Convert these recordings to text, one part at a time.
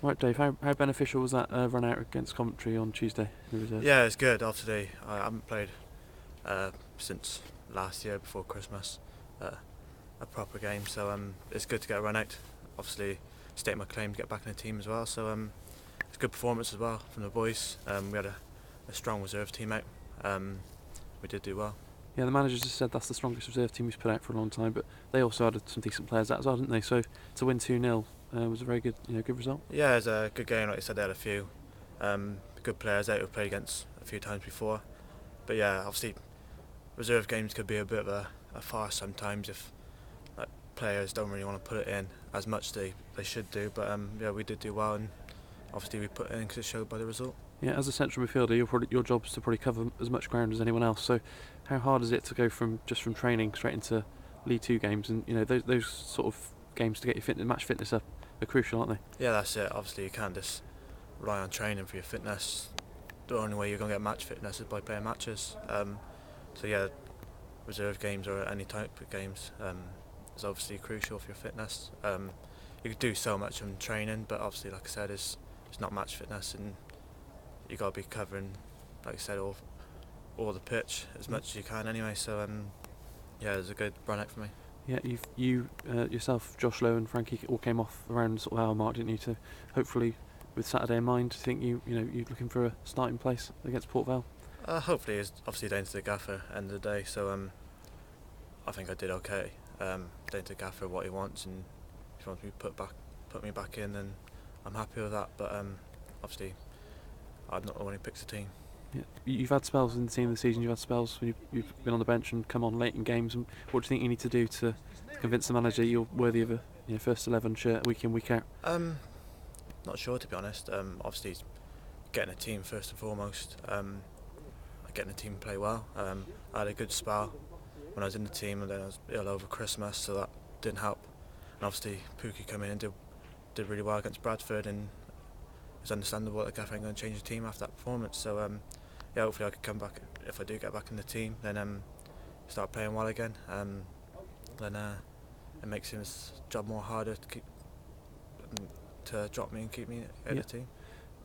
Right, Dave, how beneficial was that run out against Coventry on Tuesday in the reserves? Yeah, it's good. Obviously, I haven't played since last year before Christmas, a proper game. So it's good to get a run out. Obviously, state my claim to get back in the team as well. So it's a good performance as well from the boys. We had a strong reserve team out. We did do well. Yeah, the manager just said that's the strongest reserve team he's put out for a long time, but they also had some decent players out as well, didn't they? So to win 2-0 was a very good, good result. Yeah, it was a good game. Like you said, they had a few good players out who've played against a few times before. But yeah, obviously, reserve games could be a bit of a farce sometimes if players don't really want to put it in as much as they should do. But yeah, we did do well, and obviously we put it in because it showed by the result. Yeah, as a central midfielder, your job is to probably cover as much ground as anyone else. So how hard is it to go from training straight into League Two games? And those sort of games to get your match fitness up are crucial, aren't they? Yeah, that's it. Obviously, you can't just rely on training for your fitness. The only way you're going to get match fitness is by playing matches. So yeah, reserve games or any type of games is obviously crucial for your fitness. You could do so much in training, but obviously, like I said, it's not match fitness, and you got to be covering, like I said, all the pitch as much as you can anyway. So yeah, it was a good run out for me. Yeah, you yourself, Josh Lowe and Frankie all came off around sort of hour mark, didn't you? So hopefully, with Saturday in mind, do you think you're looking for a starting place against Port Vale? Hopefully, it's obviously down to the gaffer end of the day. So I think I did okay. Down to the gaffer what he wants, and if he wants me to put me back in, then I'm happy with that. But obviously, I'm not the one who picks the team. Yeah. You've had spells in the team this season. You've had spells when you've been on the bench and come on late in games. And what do you think you need to do to convince the manager you're worthy of a first 11 shirt week in, week out? Not sure, to be honest. Obviously, getting a team first and foremost. Getting the team to play well. I had a good spell when I was in the team, and then I was ill over Christmas, so that didn't help. And obviously, Pookie came in and did really well against Bradford, and it's understandable that the gaffer ain't going to change the team after that performance. So yeah, hopefully I could come back. If I do get back in the team, then start playing well again. Then it makes his job more harder to drop me and keep me in the team.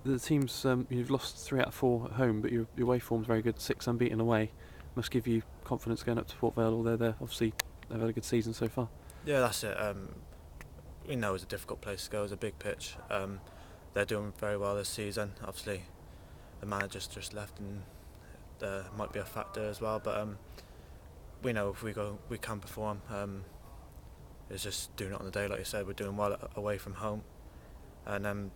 The team's you've lost 3 out of 4 at home, but your away form's very good. 6 unbeaten away must give you confidence going up to Port Vale. Although they've had a good season so far. Yeah, that's it. We know it's a difficult place to go. It's a big pitch. They're doing very well this season. Obviously, the manager's just left, and there might be a factor as well. But we know if we go, we can perform. It's just doing it on the day, like you said. We're doing well away from home, and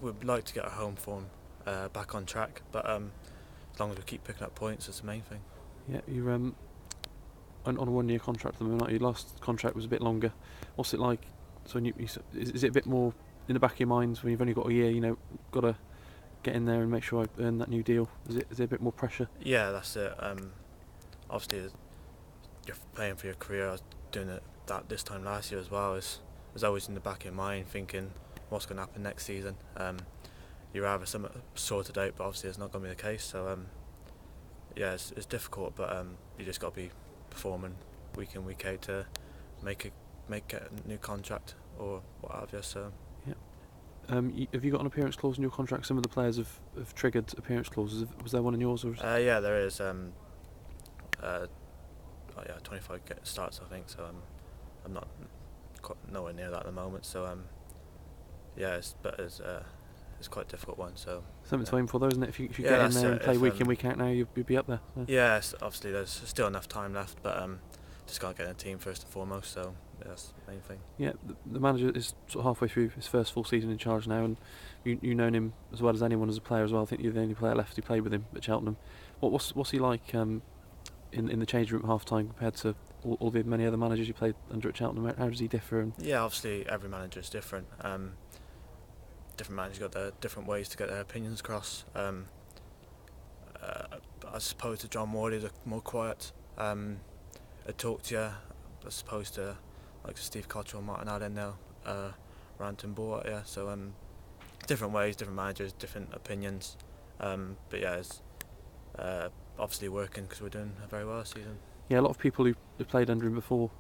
we'd like to get our home form back on track. But as long as we keep picking up points, it's the main thing. Yeah, you're on a 1-year contract at the moment. Your last contract was a bit longer. What's it like? So is it a bit more in the back of your mind when you've only got a year? Got to get in there and make sure I earn that new deal. Is there a bit more pressure? Yeah, that's it. Obviously, you're playing for your career. I was doing that this time last year as well. It was always in the back of your mind, thinking what's going to happen next season. You rather something sorted out, but obviously it's not going to be the case. So yeah, it's difficult, but you just got to be performing week in, week out to make a new contract or what have you. So yeah. Have you got an appearance clause in your contract? Some of the players have triggered appearance clauses. Was there one in yours? Or yeah, there is. 25 starts, I think. So I'm not nowhere near that at the moment. So yeah, it's quite a difficult one. So something to aim for, though, isn't it? If you get in there and play week in, week out, now you'll be up there. Yeah, obviously there's still enough time left, but just got to get in a team first and foremost. So yeah, that's the main thing. Yeah, the manager is sort of halfway through his first full season in charge now, and you've known him as well as anyone as a player as well. I think you're the only player left who played with him at Cheltenham. What's he like in the change room at half time compared to all the many other managers you played under at Cheltenham? How does he differ? Yeah, obviously every manager is different. Different managers got their different ways to get their opinions across. As opposed to John Ward, he's more quiet. I talk to you, as opposed to like Steve Cottrell, Martin Allen now, Ranton Boat, yeah. So different ways, different managers, different opinions. But yeah, it's obviously working because we're doing very well this season. Yeah, a lot of people who played under him before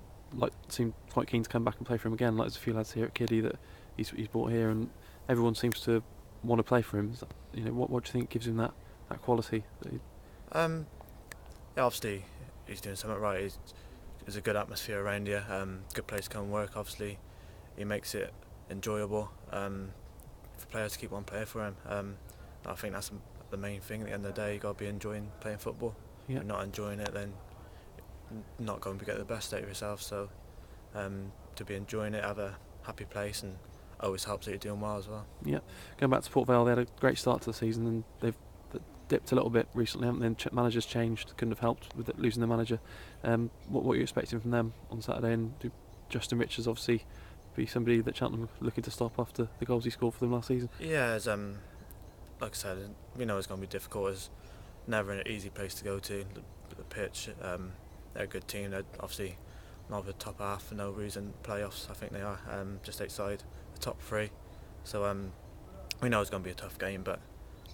seem quite keen to come back and play for him again. Like there's a few lads here at Kiddie that he's brought here, and everyone seems to want to play for him. What do you think gives him that quality? Yeah, obviously he's doing something right. There's a good atmosphere around here. Good place to come and work. Obviously, he makes it enjoyable for players to keep on playing for him. I think that's the main thing. At the end of the day, you got to be enjoying playing football. Yeah. If you're not enjoying it, then you're not going to get the best out of yourself. So to be enjoying it, have a happy place, and always helps that you're doing well as well. Yeah, going back to Port Vale, they had a great start to the season, and they've dipped a little bit recently, haven't they? Managers changed, couldn't have helped with losing the manager. What are you expecting from them on Saturday? And do Justin Richards obviously be somebody that Cheltenham are looking to stop after the goals he scored for them last season? Yeah, as like I said, we know it's going to be difficult. It's never an easy place to go to. The pitch, they're a good team. They're obviously not the top half for no reason. Playoffs, I think they are, just outside the top three. So we know it's going to be a tough game, but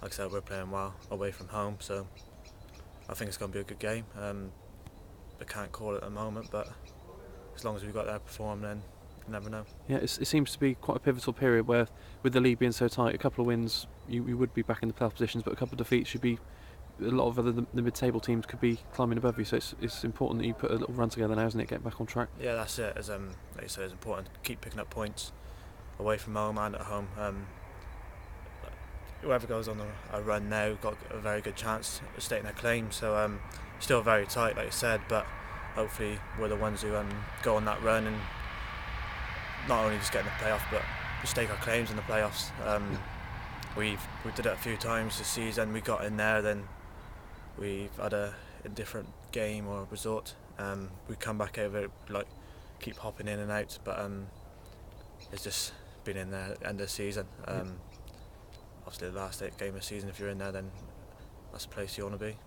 like I said, we're playing well away from home, so I think it's going to be a good game. I can't call it at the moment, but as long as we've got there to perform, then you never know. Yeah, it seems to be quite a pivotal period where, with the league being so tight, a couple of wins, you would be back in the playoff positions, but a couple of defeats should be. A lot of the mid-table teams could be climbing above you, so it's important that you put a little run together now, isn't it? Get back on track. Yeah, that's it. As like you said, it's important to keep picking up points away from home and at home. Whoever goes on a run now got a very good chance of stating their claim. So still very tight, like you said, but hopefully we're the ones who go on that run and not only just get in the playoff, but stake our claims in the playoffs. We did it a few times this season. We got in there, then we've had a different game or result. We come back over, like keep hopping in and out, but it's just been in there at the end of the season. Obviously the last game of the season, if you're in there, then that's the place you want to be.